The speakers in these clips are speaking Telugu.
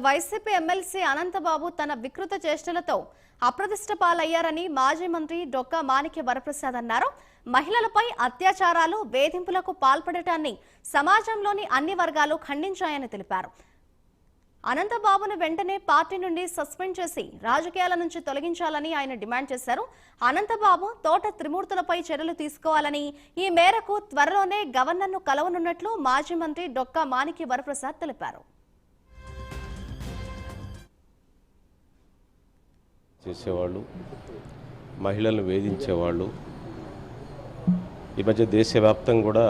వైసీపీ ఎమ్మెల్సీ అనంతబాబు తన వికృత చేష్టలతో అప్రతిష్ట పాలయ్యారని మాజీ మంత్రి డొక్కా మాణిక్య వరప్రసాద్ అన్నారు. మహిళలపై అత్యాచారాలు, వేధింపులకు పాల్పడటాన్ని సమాజంలోని అన్ని వర్గాలు ఖండించాయని తెలిపారు. అనంతబాబును వెంటనే పార్టీ నుండి సస్పెండ్ చేసి రాజకీయాల నుంచి తొలగించాలని ఆయన డిమాండ్ చేశారు. అనంతబాబు తోట త్రిమూర్తులపై చర్యలు తీసుకోవాలని, ఈ మేరకు త్వరలోనే గవర్నర్ను కలవనున్నట్లు మాజీ మంత్రి డొక్కా మాణిక్య వరప్రసాద్ తెలిపారు. చేసేవాళ్ళు, మహిళలను వేధించేవాళ్ళు, ఈ మధ్య దేశవ్యాప్తంగా కూడా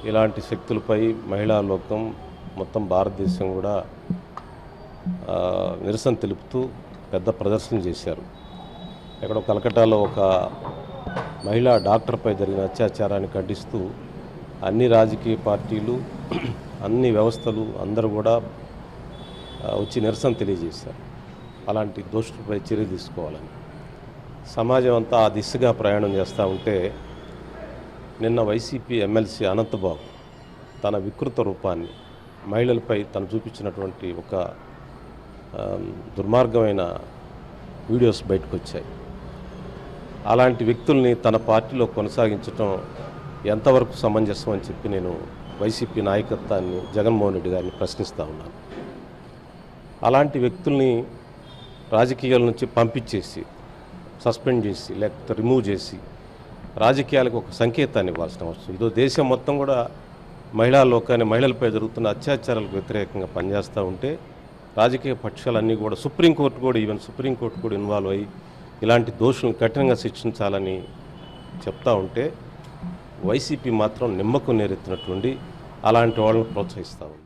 ఇలాంటి శక్తులపై మహిళా లోకం మొత్తం భారతదేశం కూడా నిరసన తెలుపుతూ పెద్ద ప్రదర్శన చేశారు. ఎక్కడో కలకట్టాలో ఒక మహిళా డాక్టర్పై జరిగిన అత్యాచారాన్ని ఖండిస్తూ అన్ని రాజకీయ పార్టీలు, అన్ని వ్యవస్థలు అందరూ కూడా వచ్చి నిరసన తెలియజేశారు. అలాంటి దోషులపై చర్య తీసుకోవాలని సమాజం అంతా ఆ దిశగా ప్రయాణం చేస్తూ ఉంటే, నిన్న వైసీపీ ఎమ్మెల్సీ అనంతబాబు తన వికృత రూపాన్ని మహిళలపై తను చూపించినటువంటి ఒక దుర్మార్గమైన వీడియోస్ బయటకు వచ్చాయి. అలాంటి వ్యక్తుల్ని తన పార్టీలో కొనసాగించడం ఎంతవరకు సమంజసం అని చెప్పి నేను వైసీపీ నాయకత్వాన్ని, జగన్మోహన్ రెడ్డి గారిని ప్రశ్నిస్తూ ఉన్నాను. అలాంటి వ్యక్తుల్ని రాజకీయాల నుంచి పంపించేసి, సస్పెండ్ చేసి, లేకపోతే రిమూవ్ చేసి రాజకీయాలకు ఒక సంకేతాన్ని ఇవ్వాల్సిన అవసరం. ఇదో దేశం మొత్తం కూడా మహిళా లోకాన్ని, మహిళలపై జరుగుతున్న అత్యాచారాలకు వ్యతిరేకంగా పనిచేస్తూ ఉంటే, రాజకీయ పక్షాలన్నీ కూడా సుప్రీంకోర్టు కూడా, ఈవెన్ సుప్రీంకోర్టు కూడా ఇన్వాల్వ్ అయ్యి ఇలాంటి దోషులను కఠినంగా శిక్షించాలని చెప్తా ఉంటే, వైసీపీ మాత్రం నిమ్మకు నేరెత్తినటువంటి అలాంటి వాళ్ళని ప్రోత్సహిస్తూ ఉంది.